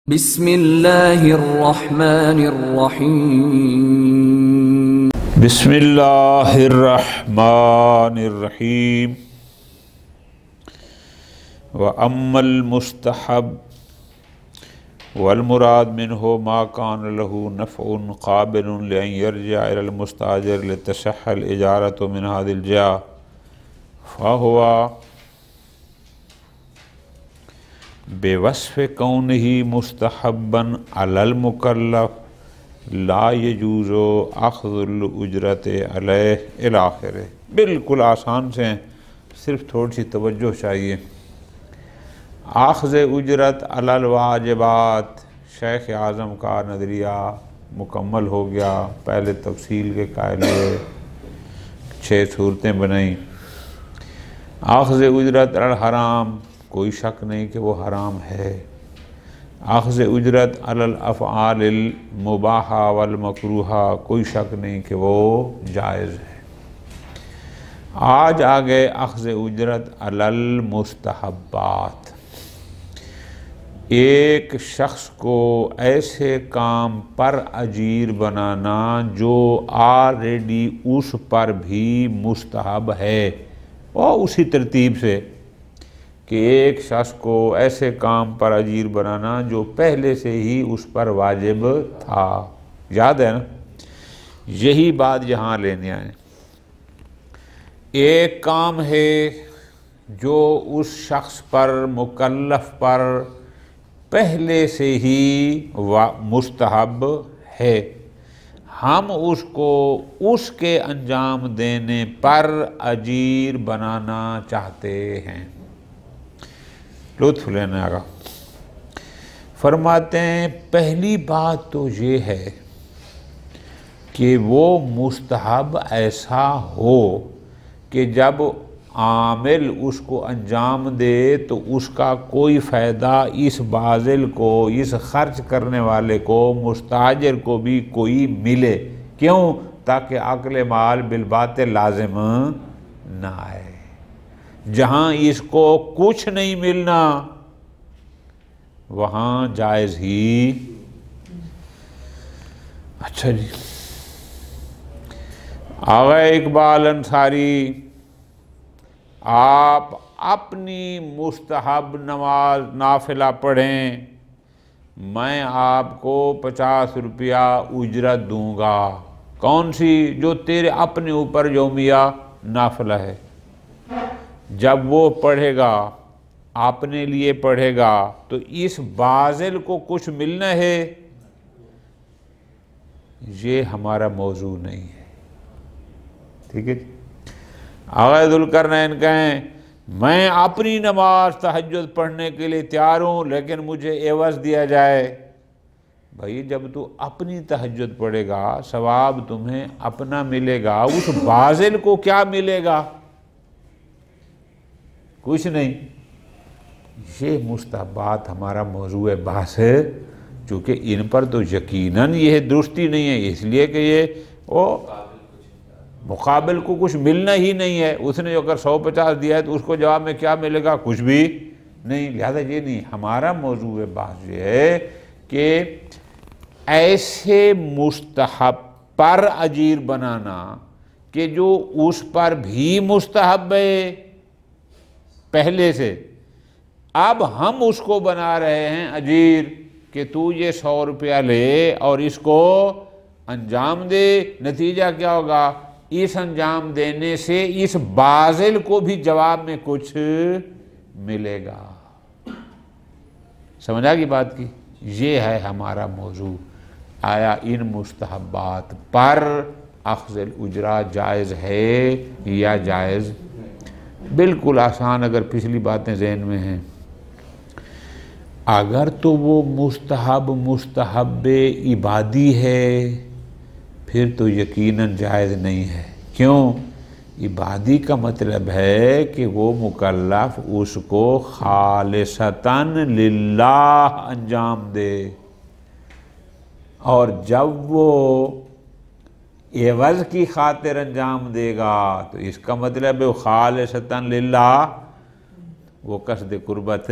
بسم اللہ الرحمن الرحیم بسم اللہ الرحمن الرحیم وَأَمَّا الْمُسْتَحَبُّ وَالْمُرَادُ مِنْهُ مَا كَانَ لَهُ نَفْعٌ قَابِلٌ لِأَنْ يَرْجِعَ إِلَى الْمُسْتَأْجِرِ لِتَصِحَّ الْإِجَارَةُ مِنْ هَذِهِ الْجِهَةِ فَهُوَ بِوَصْفِ كَوْنِهِ مُسْتَحَبًّا عَلَى الْمُكَلَّفِ لا يجوز اخذ الاجرت علیہ الی آخرہ۔ بالکل آسان سے ہیں، صرف تھوڑی سی توجہ چاہیے۔ اخذ اجرت علی الواجبات، شیخ اعظم کا نظریہ مکمل ہو گیا۔ پہلے تفصیل کے قائل ہوئے، 6 صورتیں بنائیں۔ اخذ اجرت علی الحرام، کوئی شک نہیں کہ وہ حرام ہے۔ اخذ اجرت علی الافعال المباحہ والمکروہہ، کوئی شک نہیں کہ وہ جائز ہے۔ آج آگے اخذ اجرت علی المستحبات، ایک شخص کو ایسے کام پر اجیر بنانا جو آلریڈی اس پر بھی مستحب ہے، اور اسی ترتیب سے کہ ایک شخص کو ایسے کام پر اجیر بنانا جو پہلے سے ہی اس پر واجب تھا۔ یاد ہے نا؟ یہی بات یہاں لینے آئے۔ ایک کام ہے جو اس شخص پر، مکلف پر پہلے سے ہی مستحب ہے، ہم اس کو اس کے انجام دینے پر اجیر بنانا چاہتے ہیں۔ لطف لینا آگا۔ فرماتے ہیں پہلی بات تو یہ ہے کہ وہ مستحب ایسا ہو کہ جب عامل اس کو انجام دے تو اس کا کوئی فائدہ اس باذل کو، اس خرچ کرنے والے کو، مستاجر کو بھی کوئی ملے۔ کیوں؟ تاکہ عقل مال بالباطل لازم نہ آئے۔ جہاں اس کو کچھ نہیں ملنا وہاں جائز ہی۔ اچھا جی، آغا اقبال انصاری، آپ اپنی مستحب نماز نافلہ پڑھیں، میں آپ کو 50 روپیہ اجرت دوں گا۔ کون سی؟ جو تیرے اپنے اوپر یومیہ نافلہ ہے۔ جب وہ پڑھے گا، اپنے لیے پڑھے گا، تو اس باذل کو کچھ ملنا ہے؟ یہ ہمارا موضوع نہیں ہے، ٹھیک ہے؟ آغا ذوالقرنین کہیں میں اپنی نماز تہجد پڑھنے کے لیے تیار ہوں لیکن مجھے عوض دیا جائے۔ بھائی جب تو اپنی تہجد پڑھے گا ثواب تمہیں اپنا ملے گا، اس باذل کو کیا ملے گا؟ کچھ نہیں۔ یہ مستحبات ہمارا موضوع بحث ہے، چونکہ ان پر تو یقیناً یہ درستی نہیں ہے، اس لیے کہ یہ مقابل کو کچھ ملنا ہی نہیں ہے۔ اس نے جو اگر 150 دیا ہے تو اس کو جواب میں کیا ملے گا؟ کچھ بھی نہیں۔ لہذا یہ نہیں، ہمارا موضوع بحث یہ ہے کہ ایسے مستحب پر اجیر بنانا کہ جو اس پر بھی مستحب ہے پہلے سے، اب ہم اس کو بنا رہے ہیں اجیر کہ تو یہ 100 روپیہ لے اور اس کو انجام دے۔ نتیجہ کیا ہوگا؟ اس انجام دینے سے اس باذل کو بھی جواب میں کچھ ملے گا۔ سمجھا کی بات کی؟ یہ ہے ہمارا موضوع۔ آیا ان مستحبات پر اخذ الاجرہ جائز ہے یا جائز؟ بالکل آسان، اگر پچھلی باتیں ذہن میں ہیں۔ اگر تو وہ مستحب عبادی ہے پھر تو یقیناً جائز نہیں ہے۔ کیوں؟ عبادی کا مطلب ہے کہ وہ مکلف اس کو خالصتاً للہ انجام دے، اور جب وہ عوض کی خاطر انجام دے گا تو اس کا مطلب ہے خالصتاً للہ، وہ قصد قربت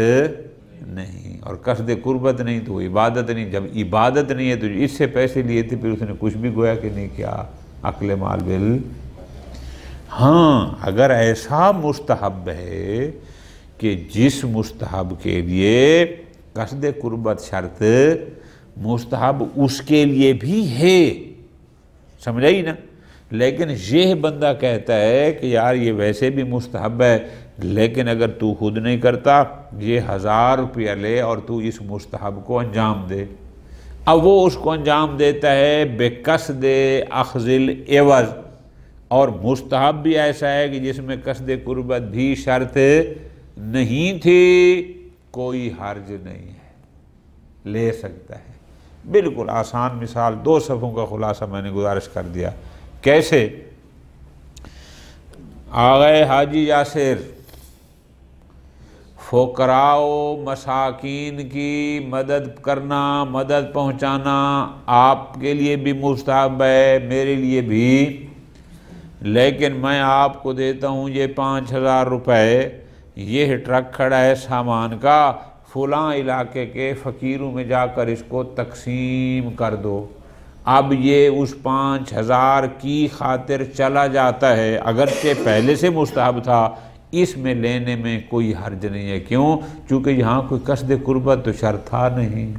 نہیں، اور قصد قربت نہیں تو وہ عبادت نہیں۔ جب عبادت نہیں ہے تو اس سے پیسے لیے تھے پھر اس نے کچھ بھی گویا کہ نہیں کیا، عقل مال بل۔ ہاں اگر ایسا مستحب ہے کہ جس مستحب کے لیے قصد قربت شرط مستحب اس کے لیے بھی ہے، سمجھائی نا، لیکن یہ بندہ کہتا ہے کہ یار یہ ویسے بھی مستحب ہے لیکن اگر تو خود نہیں کرتا یہ 1000 روپیہ لے اور تو اس مستحب کو انجام دے۔ اب وہ اس کو انجام دیتا ہے بقصد اخذ العوض، اور مستحب بھی ایسا ہے کہ جس میں قصد قربت بھی شرط نہیں تھی، کوئی حرج نہیں ہے، لے سکتا ہے۔ بالکل آسان مثال 2 صفحوں کا خلاصہ میں نے گزارش کر دیا۔ کیسے؟ آغا حاجی یاسر فقراء و مساکین کی مدد کرنا، مدد پہنچانا آپ کے لیے بھی مستحب ہے، میرے لیے بھی، لیکن میں آپ کو دیتا ہوں یہ 5000 روپے، یہ ٹرک کھڑا ہے سامان کا، فلاں علاقے کے فقیروں میں جا کر اس کو تقسیم کر دو۔ اب یہ اس 5000 کی خاطر چلا جاتا ہے، اگرچہ پہلے سے مستحب تھا، اس میں لینے میں کوئی حرج نہیں ہے۔ کیوں؟ چونکہ یہاں کوئی قصد قربت تو شرط تھا نہیں۔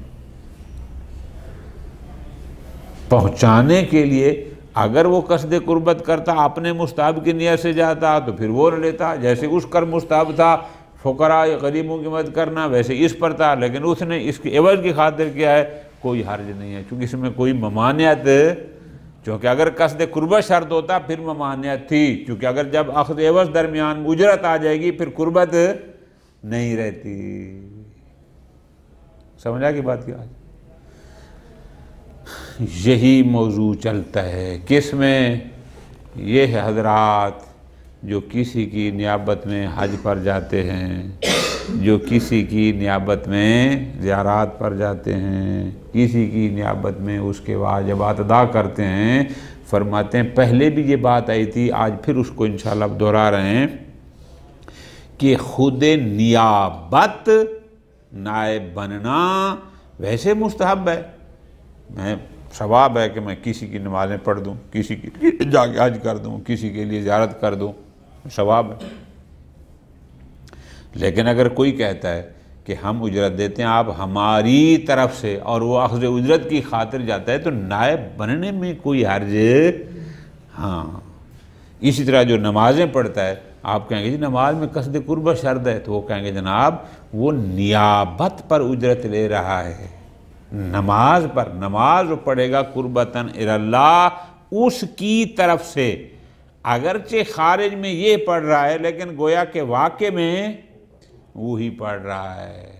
پہنچانے کے لیے اگر وہ قصد قربت کرتا اپنے مستحب کی نیت سے جاتا تو پھر وہ لیتا، جیسے اس کر مستحب تھا فقراء غریبوں کی مدد کرنا ویسے اس پر تھا، لیکن اس نے اس کی عوض کی خاطر کیا ہے، کوئی حرج نہیں ہے، چونکہ اس میں کوئی ممانعت، چونکہ اگر قصد قربت شرط ہوتا پھر ممانعت تھی، چونکہ اگر جب اخذ عوض درمیان اجرت آ جائے گی پھر قربت نہیں رہتی۔ سمجھا کہ بات کیا؟ یہی موضوع چلتا ہے کس میں؟ یہ حضرات جو کسی کی نیابت میں حج پر جاتے ہیں، جو کسی کی نیابت میں زیارات پر جاتے ہیں، کسی کی نیابت میں اس کے واجبات ادا کرتے ہیں، فرماتے ہیں پہلے بھی یہ بات آئی تھی، آج پھر اس کو انشاءاللہ دہرا رہے ہیں کہ خود نیابت نائب بننا ویسے مستحب ہے، میں ثواب ہے کہ میں کسی کی نمازیں پڑھ دوں، کسی کے لیے جا کے حج کر دوں، کسی کے لیے زیارت کر دوں، ثواب ہے۔ لیکن اگر کوئی کہتا ہے کہ ہم اجرت دیتے ہیں آپ ہماری طرف سے اور وہ اخذ اجرت کی خاطر جاتا ہے تو نائب بننے میں کوئی حرج، ہاں۔ اسی طرح جو نمازیں پڑھتا ہے آپ کہیں گے جی نماز میں قصد قربت شرط ہے، تو وہ کہیں گے جناب وہ نیابت پر اجرت لے رہا ہے، نماز پر، نماز پڑھے گا قربتاً اللہ اس کی طرف سے، اگرچہ خارج میں یہ پڑھ رہا ہے لیکن گویا کہ واقع میں وہی پڑھ رہا ہے،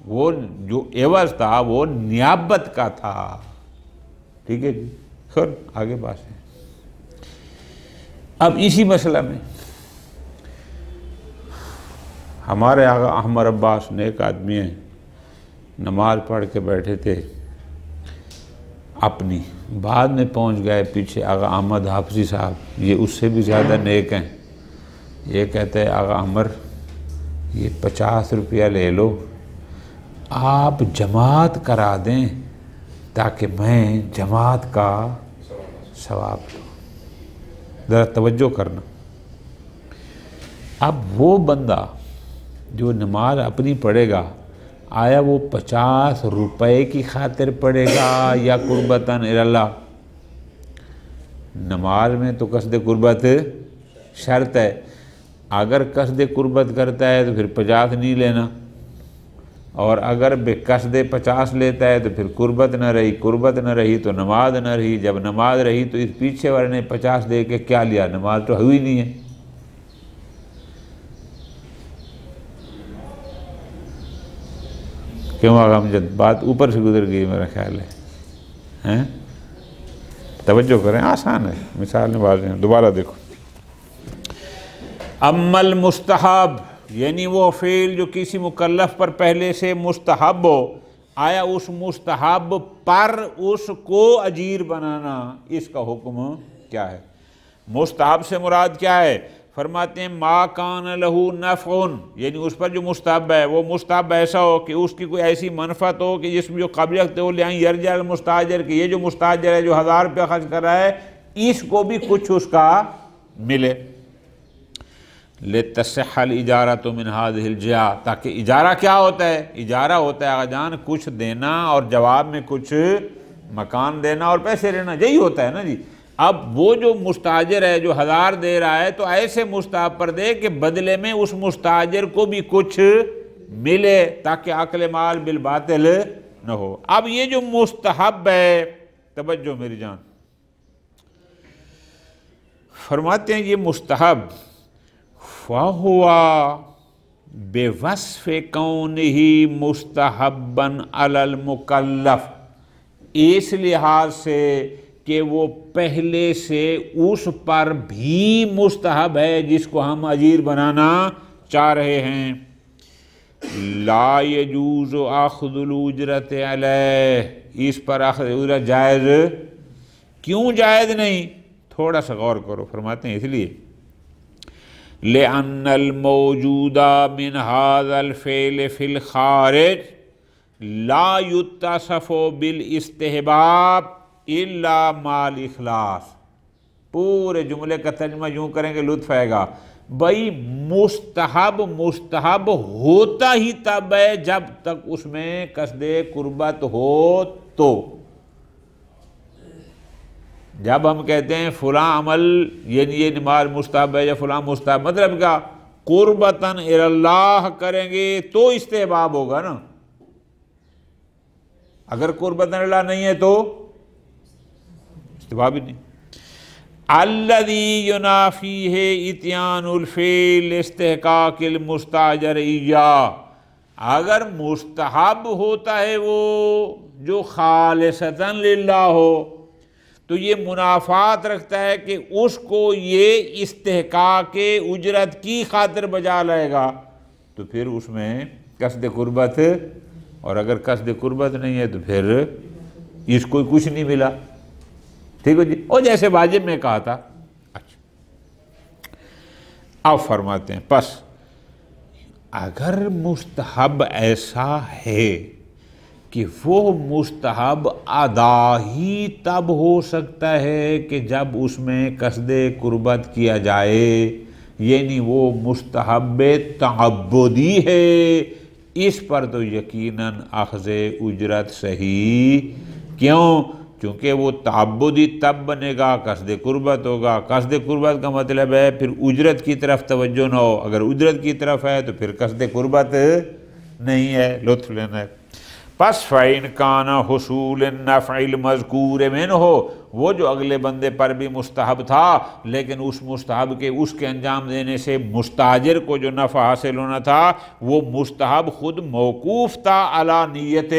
وہ جو عوض تھا وہ نیابت کا تھا، ٹھیک ہے جی۔ خیر آگے بات ہے۔ اب اسی مسئلہ میں ہمارے آغا احمد عباس نیک آدمی ہیں، نماز پڑھ کے بیٹھے تھے اپنی، بعد میں پہنچ گئے پیچھے آغا احمد حافظی صاحب، یہ اس سے بھی زیادہ نیک ہیں، یہ کہتے ہیں آغا عمر یہ 50 روپیہ لے لو، آپ جماعت کرا دیں تاکہ میں جماعت کا ثواب دوں، ذرا توجہ کرنا۔ اب وہ بندہ جو نماز اپنی پڑھے گا آیا وہ 50 روپے کی خاطر پڑھے گا یا قربتاً اللہ؟ نماز میں تو قصد قربت شرط ہے، اگر قصد قربت کرتا ہے تو پھر 50 نہیں لینا، اور اگر بے قصد 50 لیتا ہے تو پھر قربت نہ رہی، قربت نہ رہی تو نماز نہ رہی، جب نماز رہی تو اس پیچھے والے نے 50 دے کے کیا لیا، نماز تو ہوئی نہیں ہے۔ کیوں آغا امجد بات اوپر سے گزر گئی میرا خیال ہے، توجہ کریں، آسان ہے، مثال نواز ہیں، دوبارہ دیکھو۔ اما المستحب یعنی وہ فعل جو کسی مکلف پر پہلے سے مستحب ہو، آیا اس مستحب پر اس کو اجیر بنانا، اس کا حکم کیا ہے؟ مستحب سے مراد کیا ہے؟ فرماتے ہیں ما کان لہو نفع، یعنی اس پر جو مستحب ہے وہ مستحب ایسا ہو کہ اس کی کوئی ایسی منفعت ہو کہ جس میں جو قابلیت ہو لیں یرجع المستاجر، کہ یہ جو مستاجر ہے جو 1000 روپیہ خرچ کر رہا ہے اس کو بھی کچھ اس کا ملے. لتصح الاجارۃ من هذه الجهة، تاکہ اجارہ کیا ہوتا ہے؟ اجارہ ہوتا ہے آقا جان کچھ دینا اور جواب میں کچھ مکان دینا اور پیسے لینا، یہی ہوتا ہے نا جی. اب وہ جو مستاجر ہے جو 1000 دے رہا ہے تو ایسے مستحب پر دے کہ بدلے میں اس مستاجر کو بھی کچھ ملے، تاکہ اکل مال بالباطل نہ ہو. اب یہ جو مستحب ہے، توجہ میری جان، فرماتے ہیں یہ مستحب فَهُوَ بِوَصْفِ كَوْنِهِ مُسْتَحَبًّا عَلَى الْمُكَلَّفِ، اس لحاظ سے کہ وہ پہلے سے اس پر بھی مستحب ہے جس کو ہم اجیر بنانا چاہ رہے ہیں. لا يجوز اخذ الاجرت علیہ، اس پر اخذ اجرت جائز کیوں جائز نہیں؟ تھوڑا سا غور کرو. فرماتے ہیں اس لیے لأن الموجود من هذا الفعل في الخارج لا يتصف بالاستحباب الا مع الاخلاص. پورے جملے کا ترجمہ یوں کریں کہ لطف آئے گا. بھائی مستحب ہوتا ہی تب ہے جب تک اس میں قصد قربت ہو. تو جب ہم کہتے ہیں فلاں عمل یعنی یہ نماز مستحب ہے یا فلاں مستحب، مطلب کیا؟ قربتاً الی اللہ کریں گے تو استحباب ہوگا نا. اگر قربتاً الی اللہ نہیں ہے تو استحباب ہی نہیں. الذی ینافیہ اتیان الفعل استحقاق المستاجر ایاہ، اگر مستحب ہوتا ہے وہ جو خالصتاً للہ ہو تو یہ منافات رکھتا ہے کہ اس کو یہ استحقاق اجرت کی خاطر بجا لائے گا، تو پھر اس میں قصد قربت، اور اگر قصد قربت نہیں ہے تو پھر اس کو کچھ نہیں ملا. ٹھیک ہے جی. اور جیسے واجب میں کہا تھا. اچھا اب فرماتے ہیں پس اگر مستحب ایسا ہے کہ وہ مستحب ادا ہی تب ہو سکتا ہے کہ جب اس میں قصد قربت کیا جائے، یعنی وہ مستحب تعبدی ہے، اس پر تو یقیناً اخذ اجرت صحیح. کیوں؟ چونکہ وہ تعبدی تب بنے گا قصد قربت ہوگا. قصد قربت کا مطلب ہے پھر اجرت کی طرف توجہ نہ ہو، اگر اجرت کی طرف ہے تو پھر قصد قربت نہیں ہے، لطف لینا ہے. پس فَإِنْ كَانَ حُصُولِ النَّفْعِ الْمَذْكُورِ مِنْهُ، وہ جو اگلے بندے پر بھی مستحب تھا لیکن اس مستحب کے اس کے انجام دینے سے مستاجر کو جو نفع حاصل ہونا تھا وہ مستحب خود موقوف تھا علی نیت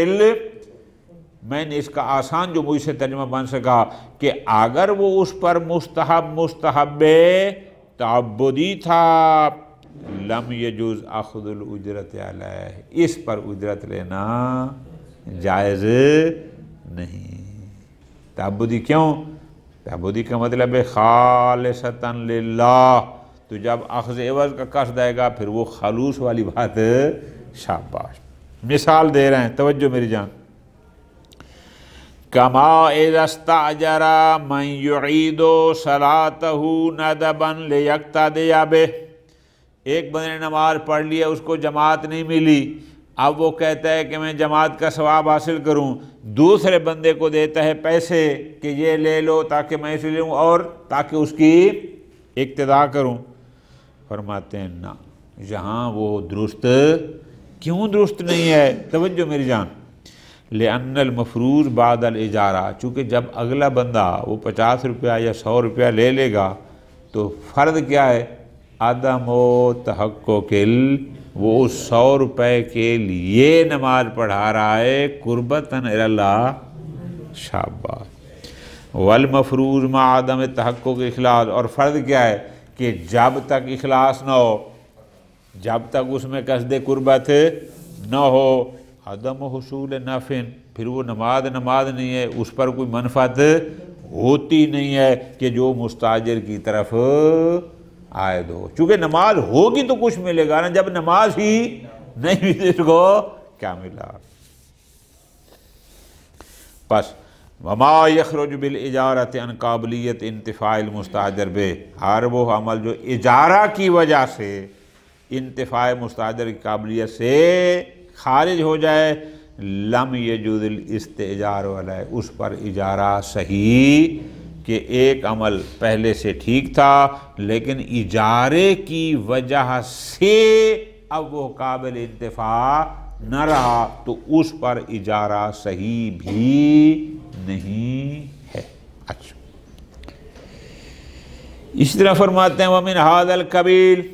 میں نے اس کا آسان جو مجھ سے ترجمہ بن سکا کہ اگر وہ اس پر مستحب تعبدی تھا لم یجوز اخذ الاجرت علیہ، اس پر اجرت لینا جائز نہیں. تعبدی کیوں؟ تعبدی کا مطلب ہے خالصتاً للہ، تو جب اخذ عوض کا قصد آئے گا پھر وہ خلوص والی بات. شاباش. مثال دے رہے ہیں، توجہ میری جان. کما اذا استاجر من یعید صلاتہ ندبا لیقتدی بہ، ایک بندے نے نماز پڑھ لیا اس کو جماعت نہیں ملی، اب وہ کہتا ہے کہ میں جماعت کا ثواب حاصل کروں، دوسرے بندے کو دیتا ہے پیسے کہ یہ لے لو تاکہ میں اسے لوں اور تاکہ اس کی اقتداء کروں. فرماتے ہیں نا، یہاں وہ درست کیوں درست نہیں ہے؟ توجہ میری جان. لأن المفروض بعد الاجارہ، چونکہ جب اگلا بندہ وہ 50 روپیہ یا 100 روپیہ لے لے گا تو فرض کیا ہے؟ عدم و تحقق، وہ اس 100 روپے کے لیے نماز پڑھا رہا ہے قربتاً الی اللہ. شاباش. والمفروض مع عدم تحقق اخلاص، اور فرض کیا ہے کہ جب تک اخلاص نہ ہو، جب تک اس میں قصد قربت نہ ہو، عدم حصول نفع، پھر وہ نماز نہیں ہے، اس پر کوئی منفعت ہوتی نہیں ہے کہ جو مستاجر کی طرف عائد ہو، چونکہ نماز ہوگی تو کچھ ملے گا نا، جب نماز ہی نہیں ہوئی تو اس کو کیا ملا؟ پس وما یخرج بالاجارۃ عن قابلیت انتفاع المستاجر بہ، ہر وہ عمل جو اجارہ کی وجہ سے انتفاع مستاجر کی قابلیت سے خارج ہو جائے، لم یجوز الاستئجار علیہ، اس پر اجارہ صحیح، کہ ایک عمل پہلے سے ٹھیک تھا لیکن اجارے کی وجہ سے اب وہ قابل انتفاع نہ رہا تو اس پر اجارہ صحیح بھی نہیں ہے۔ اچھا، اسی طرح فرماتے ہیں وَمِنْ هَذَا الْقَبِيلِ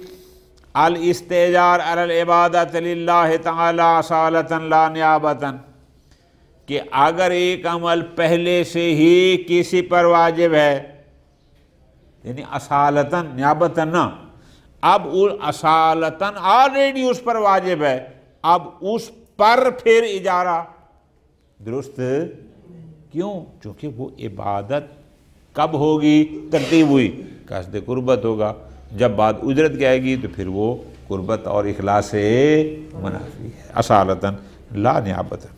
الاستئجار علی العبادۃ للہ تعالی اصالۃ لا نیابۃ، کہ اگر ایک عمل پہلے سے ہی کسی پر واجب ہے، یعنی اصالتاً نیابتاً نہ، اب اصالتاً آلریڈی اس پر واجب ہے، اب اس پر پھر اجارہ درست کیوں؟ چونکہ وہ عبادت کب ہوگی؟ ترتیب ہوئی، قصد قربت ہوگا، جب بعد اجرت کی آئے گی تو پھر وہ قربت اور اخلاص سے منافی ہے، اصالتاً لا نیابتاً۔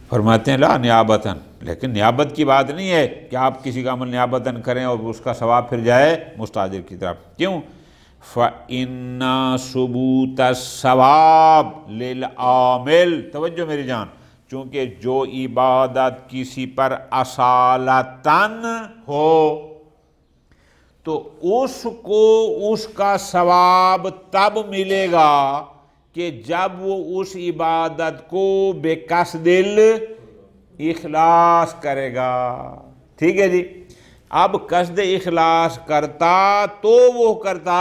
فرماتے ہیں لا نیابتاً، لیکن نیابت کی بات نہیں ہے کہ آپ کسی کا عمل نیابتاً کریں اور اس کا ثواب پھر جائے مستاجر کی طرف، کیوں؟ فَإِنَّ ثُبُوتَ الثَّوَابِ لِلْعَامِلِ، توجہ میری جان، چونکہ جو عبادت کسی پر اصالتاً ہو تو اس کو اس کا ثواب تب ملے گا کہ جب وہ اس عبادت کو بے قصد اخلاص کرے گا، ٹھیک ہے جی؟ اب قصد اخلاص کرتا تو وہ کرتا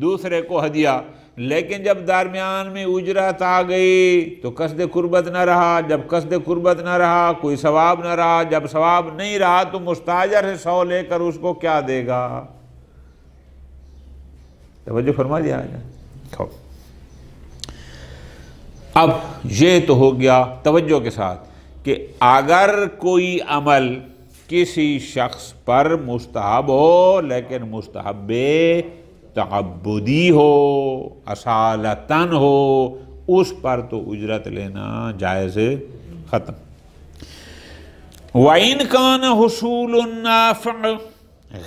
دوسرے کو ہدیہ، لیکن جب درمیان میں اجرت آ گئی تو قصد قربت نہ رہا، جب قصد قربت نہ رہا کوئی ثواب نہ رہا، جب ثواب نہیں رہا تو مستاجر سے 100 لے کر اس کو کیا دے گا؟ توجہ فرما دیا جائے۔ اب یہ تو ہو گیا توجہ کے ساتھ کہ اگر کوئی عمل کسی شخص پر مستحب ہو لیکن مستحب تعبدی ہو، اصالتاً ہو، اس پر تو اجرت لینا جائز، ختم۔ وَإِنْ كَانَ حُصُولُ النَّافِعِ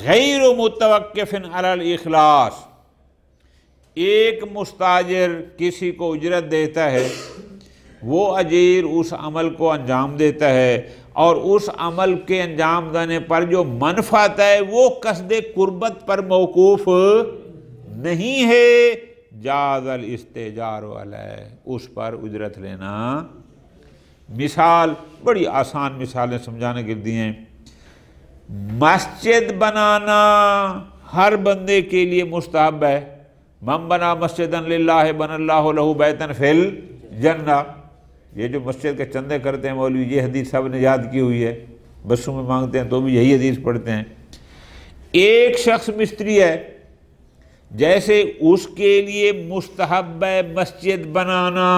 غَيْرُ مُتَوَقِّفٍ عَلَى الْإِخْلَاصِ، ایک مستاجر کسی کو اجرت دیتا ہے، وہ اجیر اس عمل کو انجام دیتا ہے اور اس عمل کے انجام دینے پر جو منفعت ہے وہ قصد قربت پر موقوف نہیں ہے، جاز الاستئجار علیہ، اس پر اجرت لینا۔ مثال بڑی آسان مثالیں سمجھانے کے دی ہیں، مسجد بنانا ہر بندے کے لیے مستحب ہے، من بنا مسجدا للہ بن اللہ لہ بیتا فی الجنہ، یہ جو مسجد کے چندے کرتے ہیں مولوی، یہ حدیث سب نے یاد کی ہوئی ہے، بسوں میں مانگتے ہیں تو بھی یہی حدیث پڑھتے ہیں۔ ایک شخص مستری ہے، جیسے اس کے لیے مستحب ہے مسجد بنانا،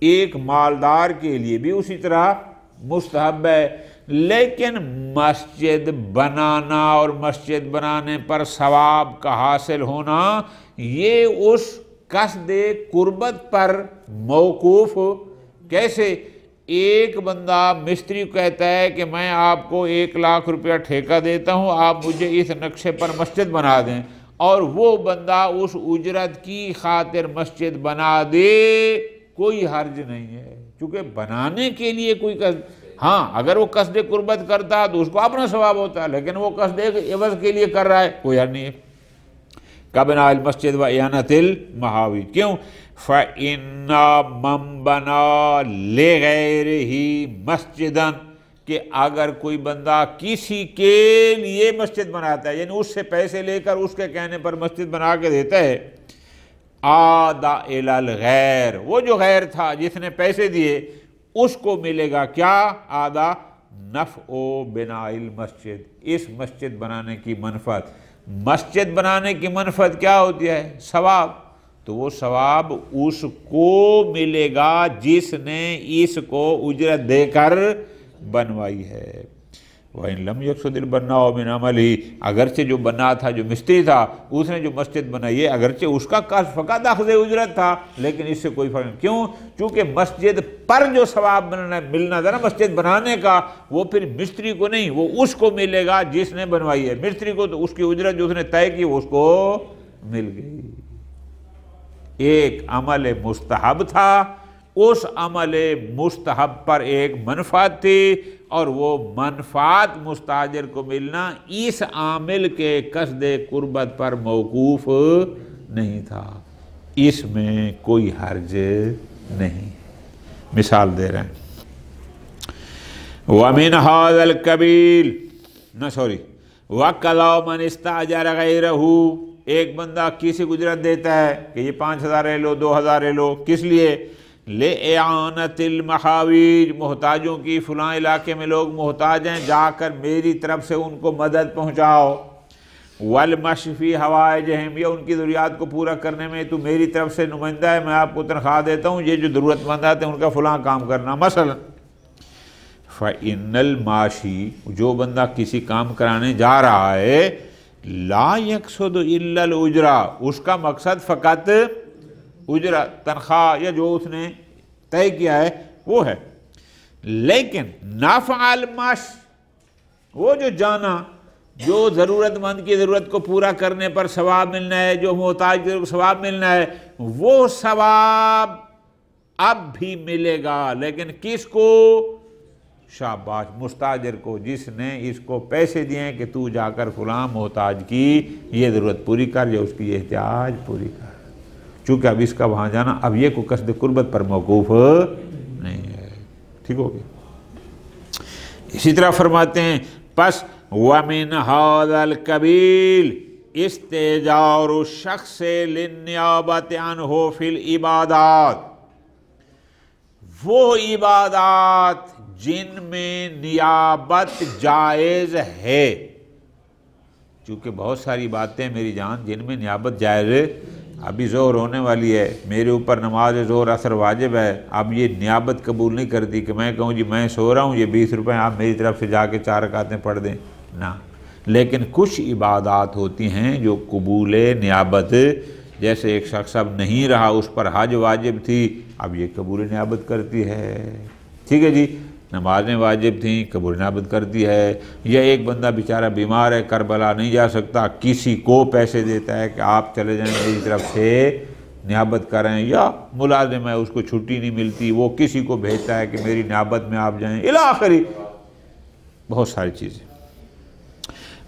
ایک مالدار کے لیے بھی اسی طرح مستحب ہے، لیکن مسجد بنانا اور مسجد بنانے پر ثواب کا حاصل ہونا یہ اس قصد قربت پر موقوف۔ کیسے؟ ایک بندہ مستری کو کہتا ہے کہ میں آپ کو 1,00,000 روپیہ ٹھیکہ دیتا ہوں، آپ مجھے اس نقشے پر مسجد بنا دیں، اور وہ بندہ اس اجرت کی خاطر مسجد بنا دے، کوئی حرج نہیں ہے، چونکہ بنانے کے لیے کوئی قصد، ہاں اگر وہ قصد قربت کرتا تو اس کو اپنا ثواب ہوتا ہے، لیکن وہ قصد عوض کے لیے کر رہا ہے، کوئی حرج نہیں ہے۔ کبنا المسجد و اعانت المحاوی، کیوں؟ فَإِنَّ مَن بَنَا لِغَيْرِهِ مَسْجِدًا، کہ اگر کوئی بندہ کسی کے لیے مسجد بناتا ہے، یعنی اس سے پیسے لے کر اس کے کہنے پر مسجد بنا کے دیتا ہے، عَادَ إِلَى الْغَيْرِ، وہ جو غیر تھا جس نے پیسے دیے اس کو ملے گا کیا؟ عَادَ نَفْعُ بِنَاءِ الْمَسْجِد، اس مسجد بنانے کی منفعت۔ مسجد بنانے کی منفعت کیا ہوتی ہے؟ ثواب، تو وہ ثواب اس کو ملے گا جس نے اس کو اجرت دے کر بنوائی ہے۔ وَإِن لَمْ يَقْصُدِ الْبَنَّاءُ مِنْ عَمَلِهِ، اگرچہ جو بنا تھا، جو مستری تھا، اس نے جو مسجد بنائی ہے، اگرچہ اس کا قصد فقط اخذ اجرت تھا، لیکن اس سے کوئی فرق نہیں۔ کیوں؟ چونکہ مسجد پر جو ثواب ملنا تھا نا مسجد بنانے کا، وہ پھر مستری کو نہیں، وہ اس کو ملے گا جس نے بنوائی ہے۔ مستری کو تو اس کی اجرت جو اس نے طے کی وہ اس کو مل گئی۔ ایک عمل مستحب تھا، اس عمل مستحب پر ایک منفعت تھی، اور وہ منفعت مستاجر کو ملنا اس عامل کے قصد قربت پر موقوف نہیں تھا، اس میں کوئی حرج نہیں۔ مثال دے رہے ہیں، وَمِنْ هَذَا الْقَبِيلِ وَقَضَى مَنِ اسْتَأْجَرَ غَيْرَهُ، ایک بندہ کسی کو اجرت دیتا ہے کہ یہ 5,000 لے لو، 2,000 لے لو، کس لیے؟ لِإِعَانَةِ الْمَحَاوِيجِ، محتاجوں کی، فلاں علاقے میں لوگ محتاج ہیں، جا کر میری طرف سے ان کو مدد پہنچاؤ۔ وَالْمَشْفِ فِي حَوَائِجِهِمْ، یا ان کی ضروریات کو پورا کرنے میں تو میری طرف سے نمائندہ ہے، میں آپ کو تنخواہ دیتا ہوں، یہ جو ضرورت مند آتے ہیں ان کا فلاں کام کرنا۔ مثلا فَإِنَّ الْمَاشِي، جو بندہ کسی کام کرانے جا رہا ہے، لا يقصد الا الاجرا، اس کا مقصد فقط اجرت، تنخواہ، یا جو اس نے طے کیا ہے وہ ہے، لیکن نفع المش، وہ جو جانا، جو ضرورت مند کی ضرورت کو پورا کرنے پر ثواب ملنا ہے، جو محتاج کو ثواب ملنا ہے، وہ ثواب اب بھی ملے گا، لیکن کس کو؟ شاباش، مستاجر کو، جس نے اس کو پیسے دیے ہیں کہ تو جا کر فلاں محتاج کی یہ ضرورت پوری کر، یا اس کی یہ احتیاج پوری کر۔ چونکہ اب اس کا وہاں جانا اب یہ کوئی قصد قربت پر موقوف نہیں ہے۔ ٹھیک ہو گیا؟ اسی طرح فرماتے ہیں، پس وَمِنْ هَذَا الْقَبِيلِ اسْتِئْجَارُ الشَّخْصِ لِلنِّيَابَةِ عَنْهُ فِي الْعِبَادَاتِ، وہ عبادات جن میں نیابت جائز ہے، چونکہ بہت ساری باتیں میری جان جن میں نیابت جائز ہے، ابھی ظہر ہونے والی ہے، میرے اوپر نماز ظہر اثر واجب ہے، اب یہ نیابت قبول نہیں کرتی کہ میں کہوں جی میں سو رہا ہوں، یہ 20 روپے آپ میری طرف سے جا کے 4 رکعتیں پڑھ دیں، نہ۔ لیکن کچھ عبادات ہوتی ہیں جو قبول نیابت، جیسے ایک شخص اب نہیں رہا، اس پر حج واجب تھی، اب یہ قبول نیابت کرتی ہے، ٹھیک ہے جی، نمازیں واجب تھیں، قبول نیابت کرتی ہے، یا ایک بندہ بیچارہ بیمار ہے، کربلا نہیں جا سکتا، کسی کو پیسے دیتا ہے کہ آپ چلے جائیں میری طرف سے نیابت کریں، یا ملازم ہے اس کو چھٹی نہیں ملتی، وہ کسی کو بھیجتا ہے کہ میری نیابت میں آپ جائیں، الی آخری بہت ساری چیزیں۔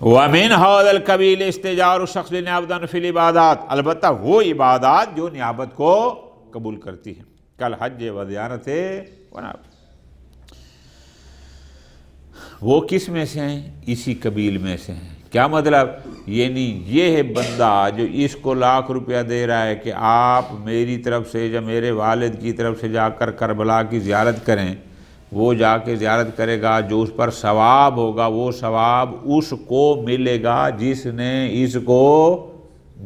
وَمِنْ هَذَا الْقَبِيلِ اسْتِئْجَارُ الشَّخْصِ لِلنِّيَابَةِ فِي الْعِبَادَاتِ، البتہ وہ عبادات جو نیابت کو قبول کرتی ہیں، کالحج وزیارت ونحو، وہ کس میں سے ہیں؟ اسی قبیل میں سے ہیں۔ کیا مطلب؟ یعنی یہ ہے بندہ جو اس کو 1,00,000 روپیہ دے رہا ہے کہ آپ میری طرف سے یا میرے والد کی طرف سے جا کر کربلا کی زیارت کریں، وہ جا کے زیارت کرے گا، جو اس پر ثواب ہوگا وہ ثواب اس کو ملے گا جس نے اس کو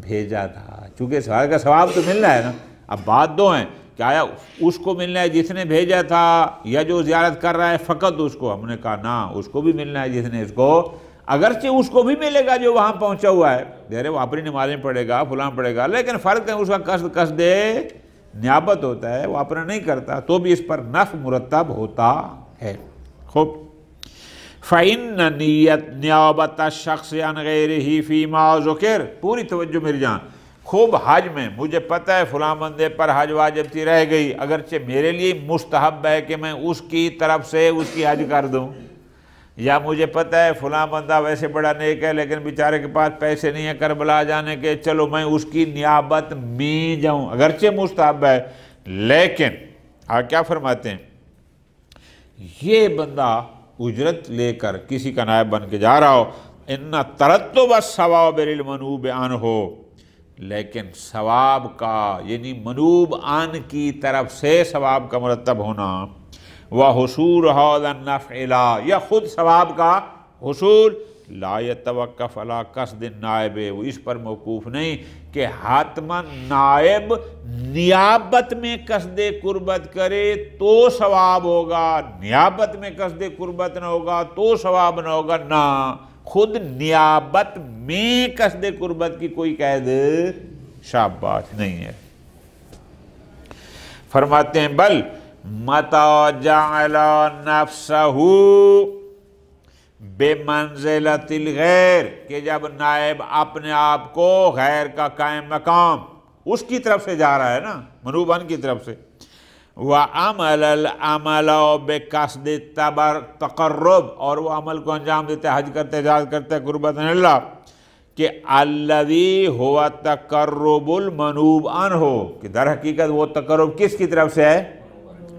بھیجا تھا، چونکہ سوال کا ثواب تو ملنا ہے نا۔ اب بات دو ہیں کہ آیا اس کو ملنا ہے جس نے بھیجا تھا، یا جو زیارت کر رہا ہے فقط اس کو؟ ہم نے کہا نا، اس کو بھی ملنا ہے جس نے اس کو، اگرچہ اس کو بھی ملے گا جو وہاں پہنچا ہوا ہے، دیرے وہ اپنی نمازیں پڑھے گا، فلاں پڑھے گا، لیکن فرق ہے اس کا قصد نیابت ہوتا ہے، وہ اپنا نہیں کرتا، تو بھی اس پر نفع مرتب ہوتا ہے۔ خوب، فَإِنَّ نِيَابَةَ الشَّخْصِ عَنْ غَيْرِهِ فِي مَا ذُكِرَ، پوری توجہ میری جان، خوب حج میں مجھے پتہ ہے فلاں بندے پر حج واجب تھی رہ گئی، اگرچہ میرے لیے مستحب ہے کہ میں اس کی طرف سے اس کی حج کر دوں، یا مجھے پتہ ہے فلاں بندہ ویسے بڑا نیک ہے لیکن بیچارے کے پاس پیسے نہیں ہیں کربلا جانے کے، چلو میں اس کی نیابت میں جاؤں، اگرچہ مستحب ہے، لیکن آپ کیا فرماتے ہیں؟ یہ بندہ اجرت لے کر کسی کا نائب بن کے جا رہا ہو، ان ترتب الثواب للمنوب عنہ، لیکن ثواب کا یعنی منوب عن کی طرف سے ثواب کا مرتب ہونا، وحصول هذا النفع لا، یا خود ثواب کا حصول لا یتوقف علی قصد النائب، وہ اس پر موقوف نہیں کہ حتماً نائب نیابت میں قصد قربت کرے تو ثواب ہوگا، نیابت میں قصد قربت نہ ہوگا تو ثواب نہ ہوگا، نہ خود نیابت میں قصد قربت کی کوئی قید شاباش نہیں ہے۔ فرماتے ہیں بل متا جعل نفسہ بمنزلۃ الغیر، کہ جب نائب اپنے آپ کو غیر کا قائم مقام اس کی طرف سے جا رہا ہے نا، منوباً کی طرف سے، وَعَمَلَ الْعَمَلَ بِقَصْدِ تقرب، اور وہ عمل کو انجام دیتے حج کرتے اجازت کرتے قربت اللہ، کہ الذی ہوا تقرب المنوب عنہ، کہ در حقیقت وہ تقرب کس کی طرف سے ہے؟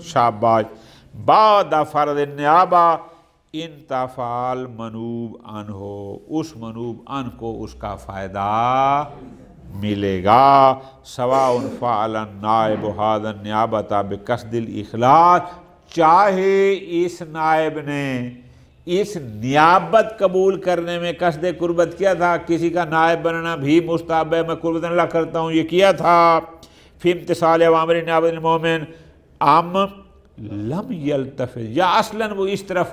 شاباش، بعد فرض النیابہ انتفع المنوب عنہ، اس منوب عنہ کو اس کا فائدہ ملے گا، سواء فعل النائب ھذا النیابۃ بقصد الاخلاص، چاہے اس نائب نے اس نیابت قبول کرنے میں قصد قربت کیا تھا، کسی کا نائب بننا بھی مستحب ہے، میں قربت اللہ کرتا ہوں، یہ کیا تھا، فی امتثال اوامر نیابت المومن، ام لم یلتفت، یا اصلاً وہ اس طرف،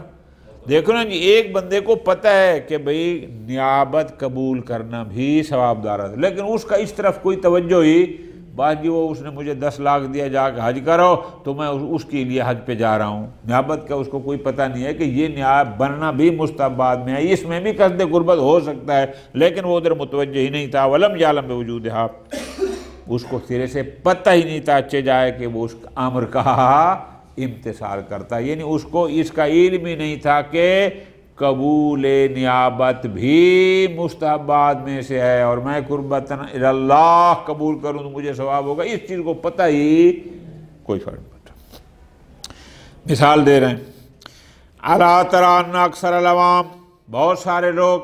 دیکھو نا جی، ایک بندے کو پتہ ہے کہ بھئی نیابت قبول کرنا بھی ثواب دار ہے، لیکن اس کا اس طرف کوئی توجہ ہی، بات جی وہ اس نے مجھے 10 لاکھ دیا جا کے حج کرو تو میں اس کے لیے حج پہ جا رہا ہوں، نیابت کا اس کو کوئی پتہ نہیں ہے کہ یہ نیاب بننا بھی مستحبات میں ہے، اس میں بھی قصد قربت ہو سکتا ہے، لیکن وہ ادھر متوجہ ہی نہیں تھا، ولم یعلم بوجودھا، اس کو سرے سے پتہ ہی نہیں تھا اچھے جائے کہ وہ اس امر کا امتثال کرتا، یعنی اس کو اس کا علم ہی نہیں تھا کہ قبول نیابت بھی مستحبات میں سے ہے، اور میں قربتاً اللہ قبول کروں تو مجھے ثواب ہوگا، اس چیز کو پتہ ہی کوئی فرق نہیں پڑتا۔ مثال دے رہے ہیں، الا تری ان اکثر العوام، بہت سارے لوگ،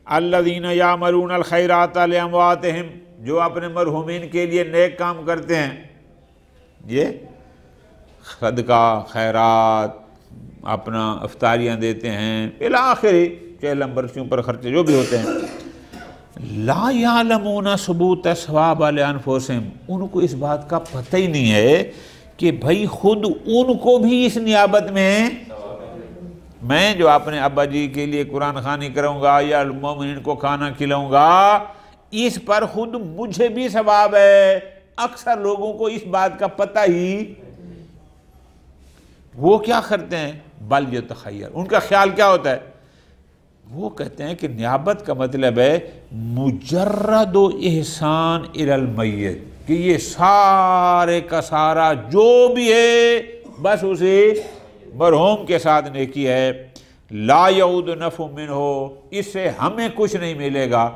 الذین یعملون الخیرات لامواتہم، جو اپنے مرحومین کے لیے نیک کام کرتے ہیں، یہ صدقہ خیرات، اپنا افطاریاں دیتے ہیں الاخری، چہلم برسیوں پر خرچے جو بھی ہوتے ہیں، لا یعلمون ثبوت ثواب لانفسہم، ان کو اس بات کا پتہ ہی نہیں ہے کہ بھائی خود ان کو بھی اس نیابت میں جو اپنے ابا جی کے لیے قرآن خوانی کروں گا یا مومنین کو کھانا کھلاؤں گا، اس پر خود مجھے بھی ثواب ہے، اکثر لوگوں کو اس بات کا پتہ ہی، وہ کیا کرتے ہیں، بل یتخیر، ان کا خیال کیا ہوتا ہے، وہ کہتے ہیں کہ نیابت کا مطلب ہے مجرد و احسان الی المیت، کہ یہ سارے کا سارا جو بھی ہے بس اسے مرحوم کے ساتھ نیکی ہے، لا یعود نفع منہ، اس سے ہمیں کچھ نہیں ملے گا،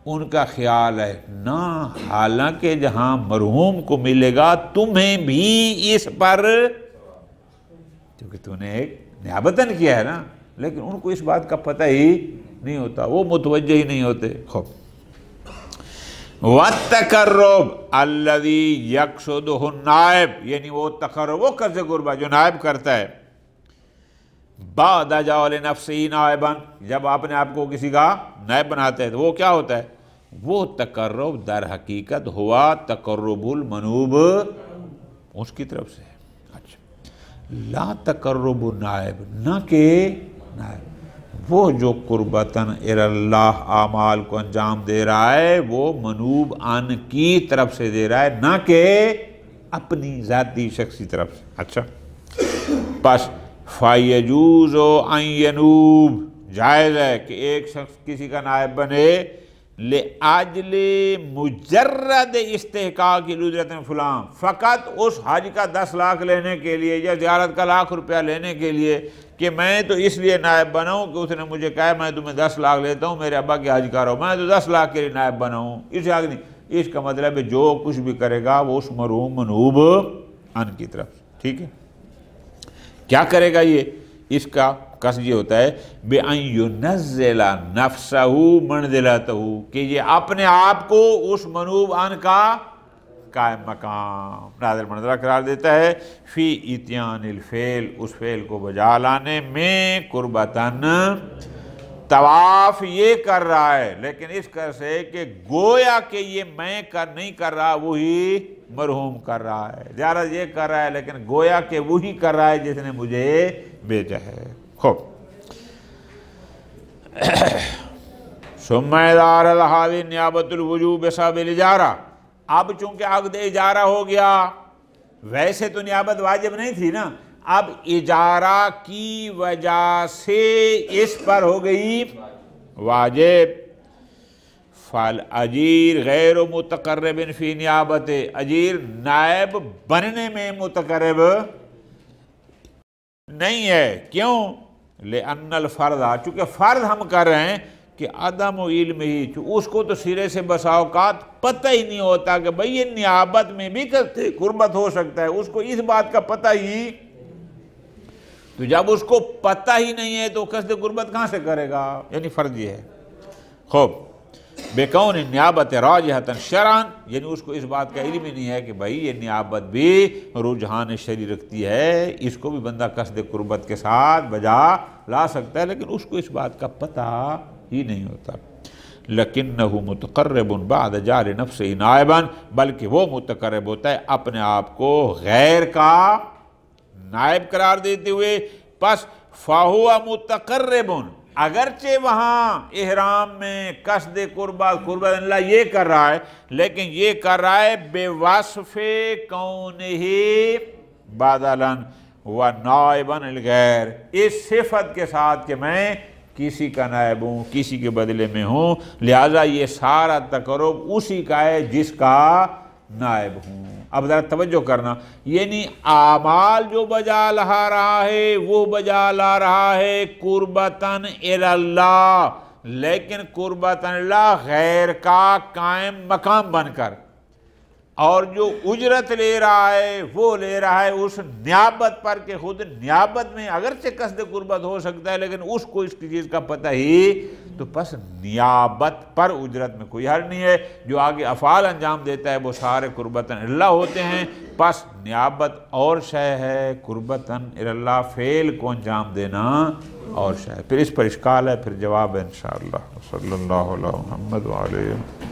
ان کا خیال ہے نہ، حالانکہ جہاں مرحوم کو ملے گا تمہیں بھی اس پر، کیونکہ تو نے ایک نیابتاً کیا ہے نا، لیکن ان کو اس بات کا پتہ ہی نہیں ہوتا، وہ متوجہ ہی نہیں ہوتے۔ خوب، وَالتَّقَرُّبُ الَّذِي يَقْصُدُهُ النَّائِبُ، یعنی وہ تقرب، وہ قصد قربت جو نائب کرتا ہے، بَعْدَ جَعْلِ نَفْسِهِ نَائِبًا، جب آپ نے آپ کو کسی کا نائب بناتے ہیں تو وہ کیا ہوتا ہے، وہ تقرب در حقیقت ہوا تقرب المنوب اس کی طرف سے، لا تقرب النائب، نہ کہ نائب، وہ جو قربتاً اللہ اعمال کو انجام دے رہا ہے وہ منوب عن کی طرف سے دے رہا ہے، نہ کہ اپنی ذاتی شخصی طرف سے۔ اچھا، بس فَيَجُوزُ أَن يَنُوبَ، جائز ہے کہ ایک شخص کسی کا نائب بنے، لِأَجْلِ مُجَرَّدِ اسْتِحْقَاقِ الْأُجْرَةِ فلاں، فقط اس حج کا 10 لاکھ لینے کے لیے یا زیارت کا 1,00,000 روپیہ لینے کے لیے، کہ میں تو اس لیے نائب بناؤں کہ اس نے مجھے کہا میں تمہیں 10 لاکھ لیتا ہوں، میرے ابا کے حج کرو، میں تو 10 لاکھ کے لیے نائب بناؤں، اس حق نہیں، اس کا مطلب ہے جو کچھ بھی کرے گا وہ اس مرحوم منوب عن کی طرف، ٹھیک ہے۔ کیا کرے گا یہ، اس کا قصد یہ ہوتا ہے بِأَن يُنَزِّلَ نَفْسَهُ مَنْزِلَتَهُ، کہ یہ اپنے آپ کو اس منوب عن کا قائم مقام نازل منزلہ قرار دیتا ہے، فی اتیان الفعل، اس فعل کو بجا لانے میں، قربتاً طواف یہ کر رہا ہے لیکن اس کر سے کہ گویا کہ یہ میں نہیں کر رہا، وہی مرحوم کر رہا ہے، زیارت یہ کر رہا ہے لیکن گویا کہ وہی کر رہا ہے جس نے مجھے بھیجا ہے۔ خوب ثم اذا اراد هذه نیابت الوجوب بسبب الاجارہ، اب چونکہ عقد اجارہ ہو گیا، ویسے تو نیابت واجب نہیں تھی نا، اب اجارہ کی وجہ سے اس پر ہو گئی واجب۔ فالاجیر غیر متقرب فی نیابت، اجیر نائب بننے میں متقرب نہیں ہے، کیوں؟ لأن الفرض، چونکہ فرض ہم کر رہے ہیں کہ عدم علم ہی، اس کو تو سرے سے بسا اوقات پتہ ہی نہیں ہوتا کہ بھئی یہ نیابت میں بھی قربت ہو سکتا ہے، اس کو اس بات کا پتہ ہی، تو جب اس کو پتہ ہی نہیں ہے تو قصد قربت کہاں سے کرے گا؟ یعنی فرض یہ ہے۔ خوب بکون نیابت راجحۃ شرعا، یعنی اس کو اس بات کا علم ہی نہیں ہے کہ بھئی یہ نیابت بھی رجحان شرعی رکھتی ہے، اس کو بھی بندہ قصد قربت کے ساتھ بجا لا سکتا ہے، لیکن اس کو اس بات کا پتہ ہی نہیں ہوتا۔ لکنہ متقرب بعد جعل نفسہ نائبا، بلکہ وہ متقرب ہوتا ہے اپنے آپ کو غیر کا نائب قرار دیتے ہوئے، پس فہو متقرب، اگرچہ وہاں احرام میں قصد قربت اللہ یہ کر رہا ہے، لیکن یہ کر رہا ہے بے وصف کونہ بدلا و نائبا الغیر، اس صفت کے ساتھ کہ میں کسی کا نائب ہوں، کسی کے بدلے میں ہوں، لہٰذا یہ سارا تقرب اسی کا ہے جس کا نائب ہوں۔ اب ذرا توجہ کرنا، یعنی اعمال جو بجا لا رہا ہے وہ بجا لا رہا ہے قربتاً اللہ، لیکن قربتاً اللہ غیر کا قائم مقام بن کر، اور جو اجرت لے رہا ہے وہ لے رہا ہے اس نیابت پر کہ خود نیابت میں اگرچہ قصد قربت ہو سکتا ہے لیکن اس کو اس کی چیز کا پتہ ہی، تو پس نیابت پر اجرت میں کوئی حرج نہیں ہے، جو آگے افعال انجام دیتا ہے وہ سارے قربتاً اللہ ہوتے ہیں، پس نیابت اور شے ہے، قربتاً اللہ فعل کو انجام دینا اور شے ہے۔ پھر اس پر اشکال ہے، پھر جواب ہے انشاءاللہ۔ صلی اللہ علیہ محمد وعلیہ